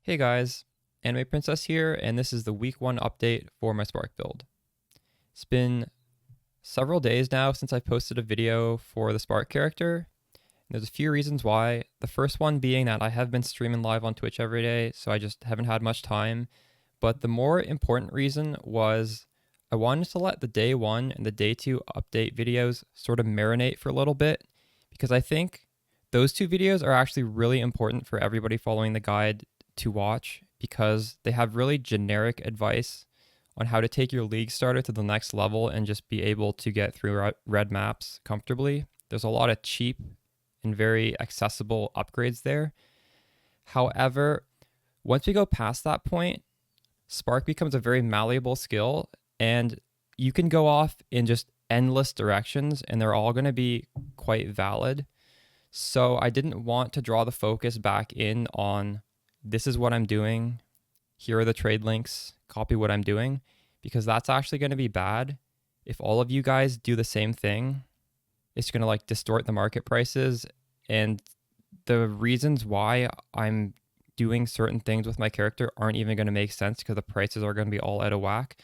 Hey guys, Anime Princess here, and this is the week 1 update for my Spark build. It's been several days now since I posted a video for the Spark character. There's a few reasons why. The first one being that I have been streaming live on Twitch every day, so I just haven't had much time. But the more important reason was I wanted to let the day 1 and the day 2 update videos sort of marinate for a little bit, because I think those two videos are actually really important for everybody following the guide to watch, because they have really generic advice on how to take your league starter to the next level and just be able to get through red maps comfortably. There's a lot of cheap and very accessible upgrades there. However, once we go past that point, Spark becomes a very malleable skill, and you can go off in just endless directions, and they're all going to be quite valid. So I didn't want to draw the focus back in on this is what I'm doing, here are the trade links, copy what I'm doing, because that's actually going to be bad. If all of you guys do the same thing, it's going to like distort the market prices, and the reasons why I'm doing certain things with my character aren't even going to make sense because the prices are going to be all out of whack.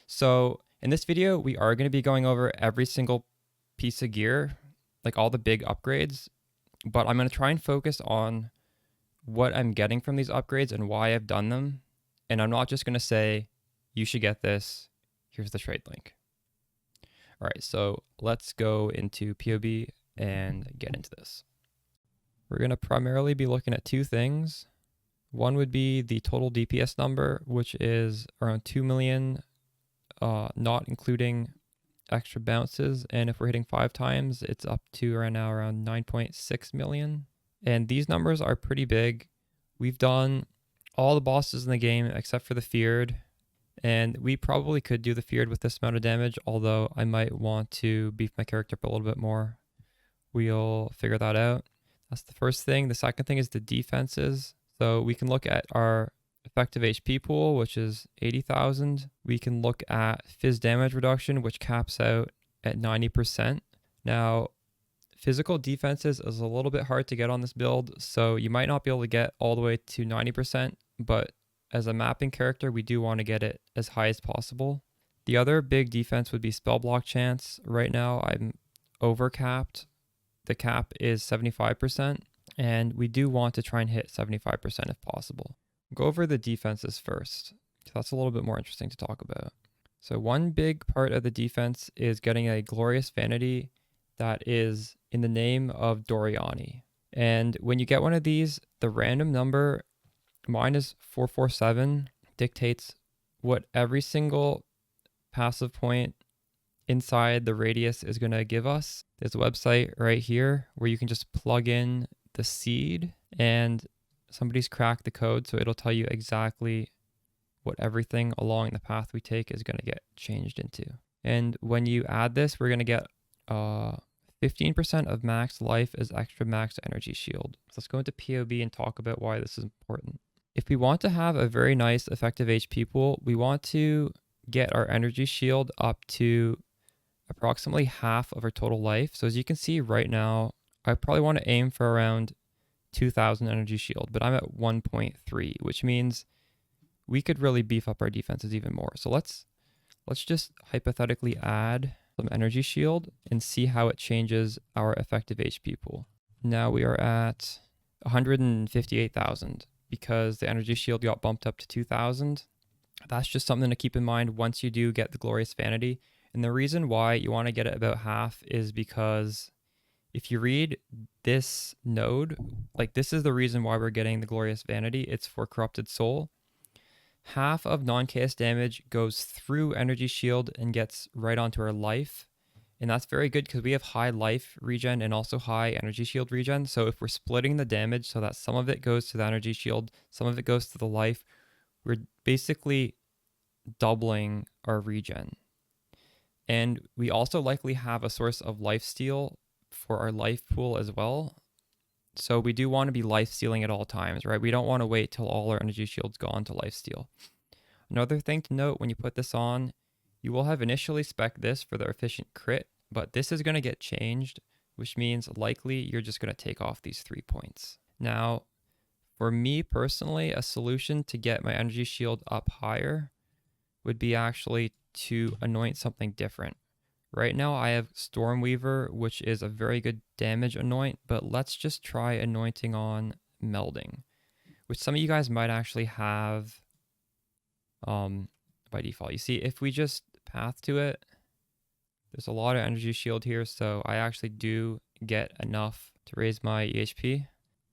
So in this video, we are going to be going over every single piece of gear, like all the big upgrades, but I'm going to try and focus on what I'm getting from these upgrades and why I've done them. And I'm not just going to say, you should get this, here's the trade link. All right, so let's go into POB and get into this. We're going to primarily be looking at two things. One would be the total DPS number, which is around 2 million, not including extra bounces. And if we're hitting 5 times, it's up to right now around 9.6 million. And these numbers are pretty big. We've done all the bosses in the game except for the Feared, and we probably could do the Feared with this amount of damage, although I might want to beef my character up a little bit more. We'll figure that out. That's the first thing. The second thing is the defenses. So we can look at our effective HP pool, which is 80,000. We can look at phys damage reduction, which caps out at 90%. Now, physical defenses is a little bit hard to get on this build, so you might not be able to get all the way to 90%, but as a mapping character, we do want to get it as high as possible. The other big defense would be spell block chance. Right now, I'm overcapped. The cap is 75%, and we do want to try and hit 75% if possible. Go over the defenses first. That's a little bit more interesting to talk about. So one big part of the defense is getting a glorious vanity that is in the name of Doriani. And when you get one of these, the random number, mine is 447, dictates what every single passive point inside the radius is going to give us. There's a website right here where you can just plug in the seed, and somebody's cracked the code, so it'll tell you exactly what everything along the path we take is going to get changed into. And when you add this, we're going to get 15% of max life as extra max energy shield. So let's go into POB and talk about why this is important. If we want to have a very nice effective HP pool, we want to get our energy shield up to approximately half of our total life. So as you can see right now, I probably want to aim for around 2,000 energy shield, but I'm at 1.3, which means we could really beef up our defenses even more. So let's just hypothetically add some energy shield and see how it changes our effective HP pool. Now we are at 158,000 because the energy shield got bumped up to 2,000. That's just something to keep in mind once you do get the glorious vanity. And the reason why you want to get it about half is because if you read this node, like this is the reason why we're getting the glorious vanity. It's for corrupted soul. Half of non-KS damage goes through energy shield and gets right onto our life. And that's very good because we have high life regen and also high energy shield regen. So if we're splitting the damage so that some of it goes to the energy shield, some of it goes to the life, we're basically doubling our regen. And we also likely have a source of life steal for our life pool as well. So we do want to be life stealing at all times, right? We don't want to wait till all our energy shield's gone to life steal. Another thing to note when you put this on, you will have initially spec'd this for the efficient crit, but this is going to get changed, which means likely you're just going to take off these 3 points. Now, For me personally, a solution to get my energy shield up higher would be actually to anoint something different. Right now I have Stormweaver, which is a very good damage anoint, but let's just try anointing on melding, which some of you guys might actually have by default. You see, if we just path to it, there's a lot of energy shield here, so I actually do get enough to raise my EHP.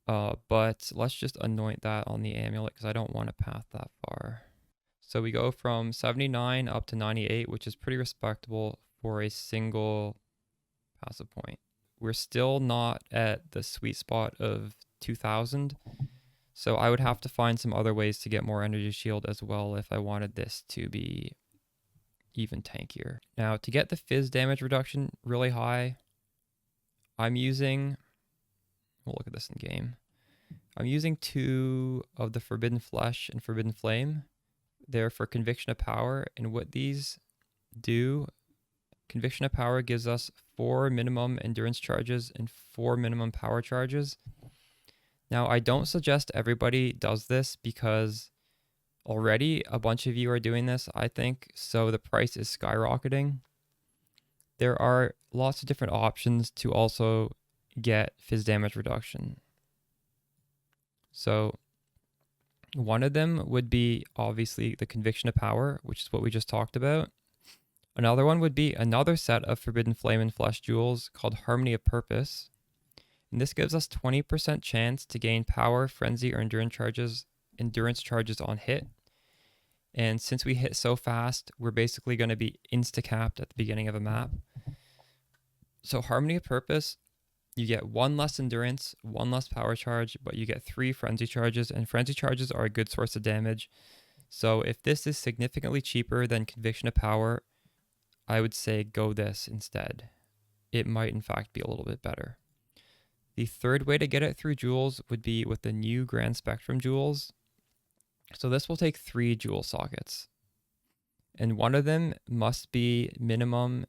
But let's just anoint that on the amulet because I don't want to path that far. So we go from 79 up to 98, which is pretty respectable for a single passive point. We're still not at the sweet spot of 2000. So I would have to find some other ways to get more energy shield as well if I wanted this to be even tankier. Now to get the fizz damage reduction really high, I'm using, we'll look at this in game. I'm using 2 of the Forbidden Flesh and Forbidden Flame. They're for Conviction of Power, and what these do, Conviction of Power gives us 4 minimum endurance charges and 4 minimum power charges. Now, I don't suggest everybody does this because already a bunch of you are doing this, I think, so the price is skyrocketing. There are lots of different options to also get fizz damage reduction. So one of them would be obviously the Conviction of Power, which is what we just talked about. Another one would be another set of Forbidden Flame and Flesh jewels called Harmony of Purpose. And this gives us 20% chance to gain power, frenzy, or endurance charges on hit. And since we hit so fast, we're basically going to be insta-capped at the beginning of a map. So Harmony of Purpose, you get 1 less endurance, 1 less power charge, but you get 3 frenzy charges, and frenzy charges are a good source of damage. So if this is significantly cheaper than Conviction of Power, I would say go this instead. It might in fact be a little bit better. The third way to get it through jewels would be with the new Grand Spectrum jewels. So this will take 3 jewel sockets, and one of them must be minimum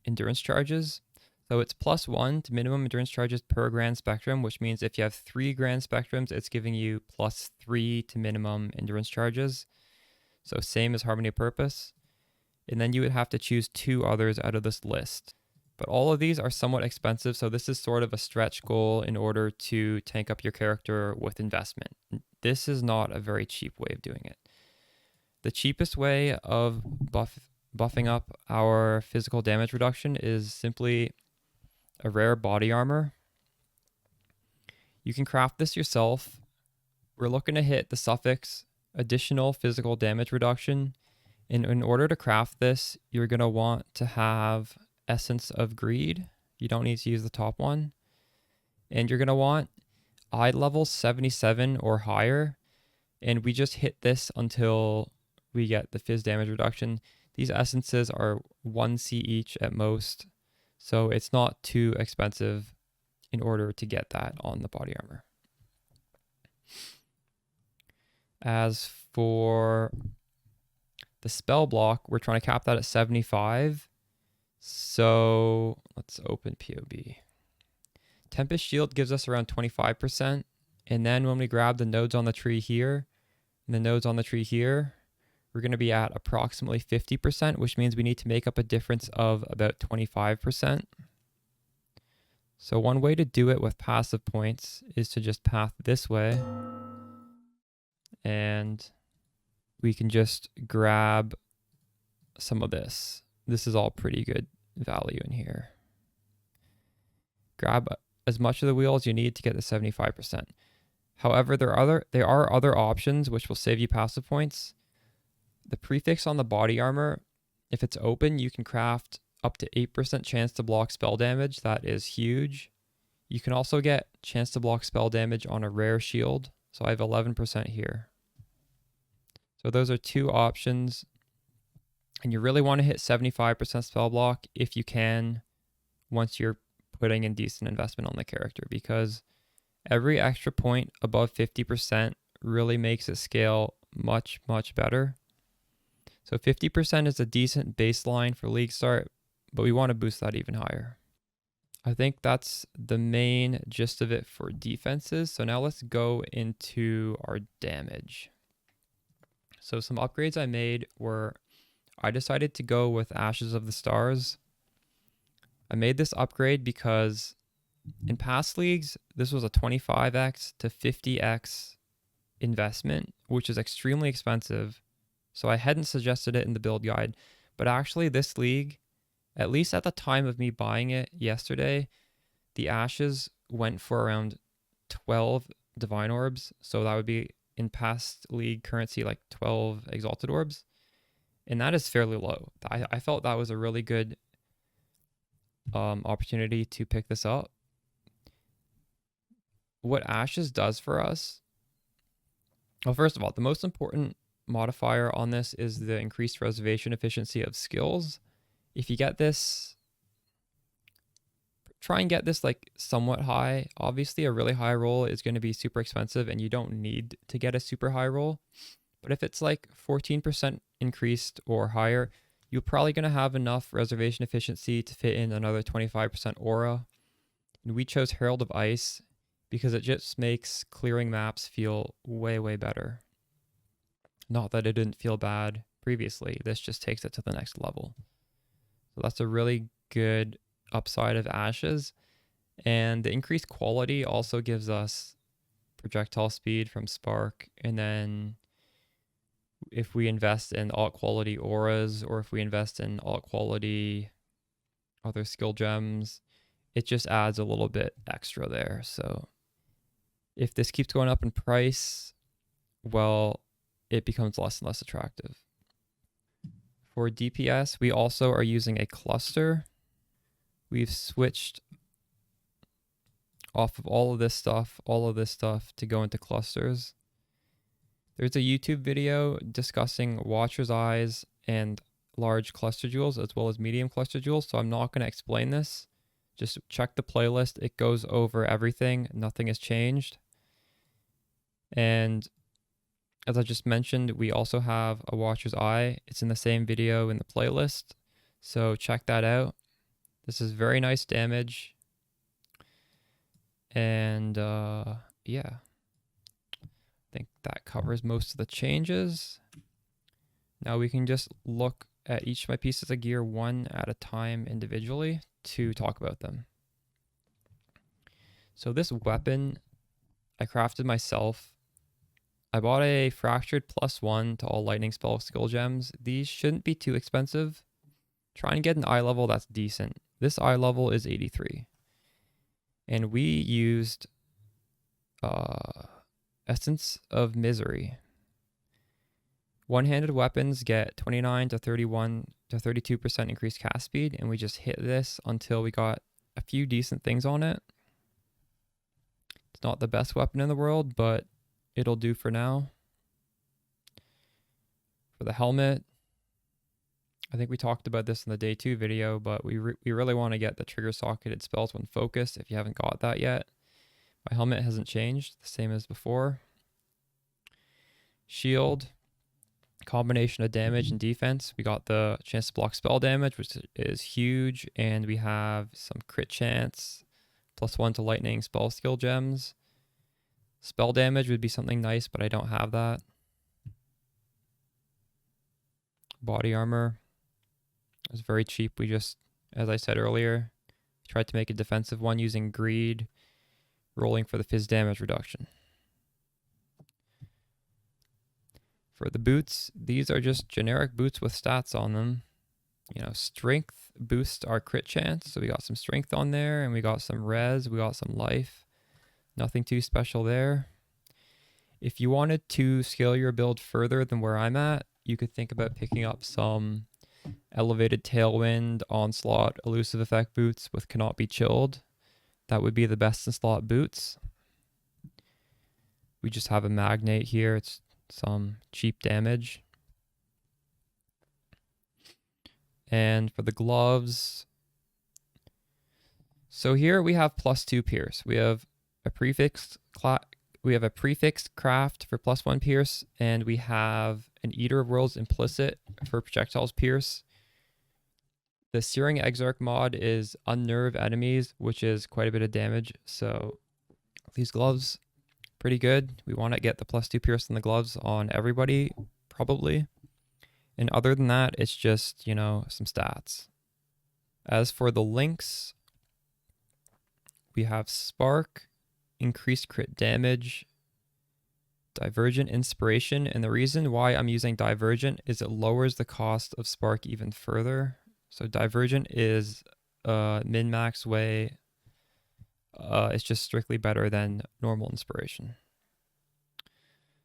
endurance charges. So it's +1 to minimum endurance charges per Grand Spectrum, which means if you have 3 Grand Spectrums, it's giving you +3 to minimum endurance charges. So same as Harmony of Purpose. And then you would have to choose 2 others out of this list. But all of these are somewhat expensive, so this is sort of a stretch goal in order to tank up your character with investment. This is not a very cheap way of doing it. The cheapest way of buffing up our physical damage reduction is simply a rare body armor. You can craft this yourself. We're looking to hit the suffix additional physical damage reduction. And in order to craft this, you're going to want to have Essence of Greed. You don't need to use the top one. And you're going to want eye level 77 or higher. And we just hit this until we get the fizz damage reduction. These essences are 1C each at most. So it's not too expensive in order to get that on the body armor. As for the spell block, we're trying to cap that at 75. So let's open POB. Tempest Shield gives us around 25%. And then when we grab the nodes on the tree here, and the nodes on the tree here, we're going to be at approximately 50%, which means we need to make up a difference of about 25%. So one way to do it with passive points is to just path this way. And we can just grab some of this. This is all pretty good value in here. Grab as much of the wheel as you need to get to 75%. However, there are other options which will save you passive points. The prefix on the body armor, if it's open, you can craft up to 8% chance to block spell damage. That is huge. You can also get chance to block spell damage on a rare shield. So I have 11% here. So those are 2 options. And you really want to hit 75% spell block if you can, once you're putting in decent investment on the character, because every extra point above 50% really makes it scale much, much better. So 50% is a decent baseline for League Start, but we want to boost that even higher. I think that's the main gist of it for defenses. So now let's go into our damage. So some upgrades I made were, I decided to go with Ashes of the Stars. I made this upgrade because in past leagues, this was a 25x to 50x investment, which is extremely expensive. So I hadn't suggested it in the build guide, but actually this league, at least at the time of me buying it yesterday, the Ashes went for around 12 Divine Orbs. So that would be in past league currency like 12 Exalted Orbs. And that is fairly low. I felt that was a really good opportunity to pick this up. What Ashes does for us, well, first of all, the most important modifier on this is the increased reservation efficiency of skills. If you get this, try and get this like somewhat high. Obviously, a really high roll is going to be super expensive and you don't need to get a super high roll. But if it's like 14% increased or higher, you're probably going to have enough reservation efficiency to fit in another 25% aura. And we chose Herald of Ice because it just makes clearing maps feel way, way better. Not that it didn't feel bad previously. This just takes it to the next level. So that's a really good upside of Ashes. And the increased quality also gives us projectile speed from Spark. And then if we invest in alt quality auras, or if we invest in alt quality other skill gems, it just adds a little bit extra there. So if this keeps going up in price, well, it becomes less and less attractive. For DPS, we also are using a cluster. We've switched off of all of this stuff to go into clusters. There's a YouTube video discussing Watcher's Eyes and large cluster jewels as well as medium cluster jewels, so I'm not going to explain this. Just check the playlist. It goes over everything. Nothing has changed. And as I just mentioned, we also have a Watcher's Eye. It's in the same video in the playlist, so check that out. This is very nice damage. And yeah, I think that covers most of the changes. Now we can just look at each of my pieces of gear one at a time individually to talk about them. So this weapon I crafted myself. I bought a Fractured +1 to all lightning spell skill gems. These shouldn't be too expensive. Try and get an eye level that's decent. This eye level is 83. And we used Essence of Misery. One-handed weapons get 29 to 31 to 32% increased cast speed, and we just hit this until we got a few decent things on it. It's not the best weapon in the world, but it'll do for now. For the helmet, I think we talked about this in the day 2 video, but we really want to get the trigger socketed spells when focused if you haven't got that yet. My helmet hasn't changed, the same as before. Shield, combination of damage and defense. We got the chance to block spell damage, which is huge, and we have some crit chance, +1 to lightning spell skill gems. Spell damage would be something nice, but I don't have that. Body armor is very cheap. We just, as I said earlier, tried to make a defensive one using greed, rolling for the fizz damage reduction. For the boots, these are just generic boots with stats on them. You know, strength boosts our crit chance, so we got some strength on there, and we got some res, we got some life. Nothing too special there. If you wanted to scale your build further than where I'm at, you could think about picking up some elevated tailwind, onslaught, elusive effect boots with cannot be chilled. That would be the best in slot boots. We just have a magnate here. It's some cheap damage. And for the gloves, so here we have +2 pierce. We have a prefixed craft for +1 pierce, and we have an Eater of Worlds implicit for projectiles pierce. The Searing Exarch mod is unnerve enemies, which is quite a bit of damage. So these gloves, pretty good. We want to get the +2 pierce in the gloves on everybody, probably. And other than that, it's just, you know, some stats. As for the links, we have Spark, increased crit damage, Divergent Inspiration, and the reason why I'm using Divergent is it lowers the cost of Spark even further. So Divergent is a min-max way. It's just strictly better than normal Inspiration.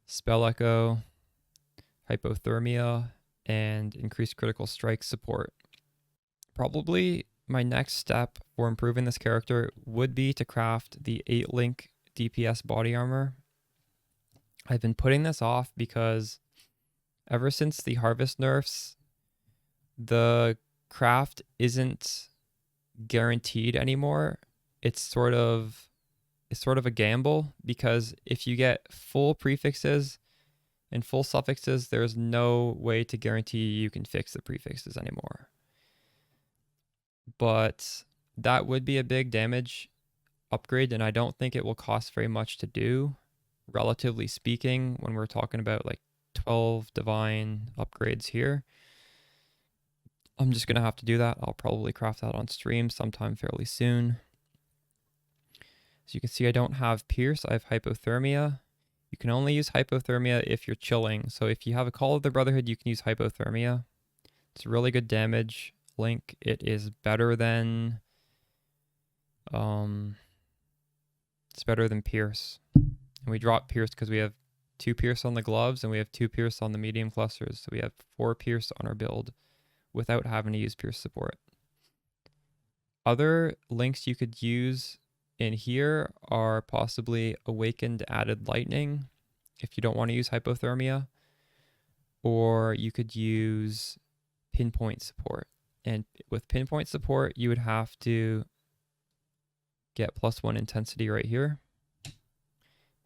Spell Echo, Hypothermia, and increased critical strike support. Probably my next step for improving this character would be to craft the 8-link DPS body armor. I've been putting this off because ever since the harvest nerfs, the craft isn't guaranteed anymore. It's sort of a gamble, because if you get full prefixes and full suffixes, there's no way to guarantee you can fix the prefixes anymore. But that would be a big damage upgrade, and I don't think it will cost very much to do, relatively speaking, when we're talking about like 12 divine upgrades here. I'm just going to have to do that. I'll probably craft that on stream sometime fairly soon. So you can see I don't have Pierce, I have Hypothermia. You can only use Hypothermia if you're chilling. So if you have a Call of the Brotherhood, you can use Hypothermia. It's really good damage. Link, it is better than Pierce. And we drop Pierce because we have 2 Pierce on the gloves and we have 2 Pierce on the medium clusters. So we have 4 Pierce on our build without having to use Pierce support. Other links you could use in here are possibly Awakened Added Lightning if you don't want to use Hypothermia, or you could use Pinpoint support. And with Pinpoint support, you would have to get +1 intensity right here.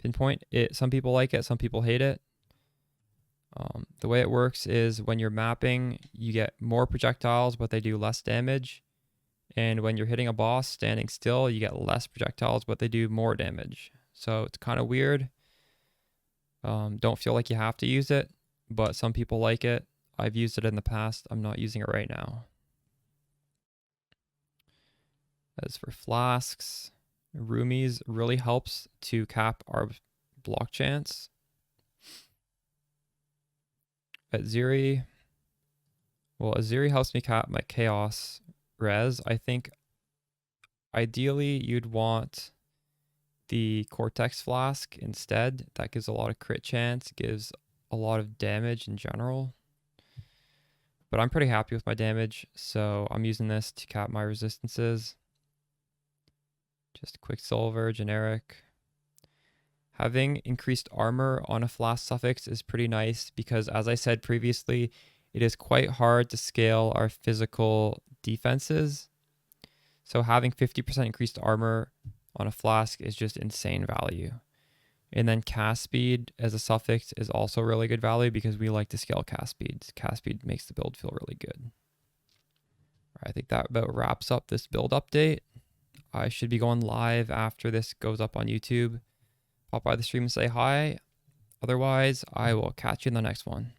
Pinpoint, some people like it, some people hate it. The way it works is when you're mapping, you get more projectiles, but they do less damage. And when you're hitting a boss standing still, you get less projectiles, but they do more damage. So it's kind of weird. Don't feel like you have to use it, but some people like it. I've used it in the past. I'm not using it right now. As for flasks, Roomies really helps to cap our block chance. Aziri, well, Aziri helps me cap my chaos res. I think ideally you'd want the Cortex Flask instead. That gives a lot of crit chance, gives a lot of damage in general. But I'm pretty happy with my damage, so I'm using this to cap my resistances. Just Quicksilver, generic. Having increased armor on a flask suffix is pretty nice because, as I said previously, it is quite hard to scale our physical defenses. So having 50% increased armor on a flask is just insane value. And then cast speed as a suffix is also really good value because we like to scale cast speeds. Cast speed makes the build feel really good. All right, I think that about wraps up this build update. I should be going live after this goes up on YouTube. Pop by the stream and say hi. Otherwise, I will catch you in the next one.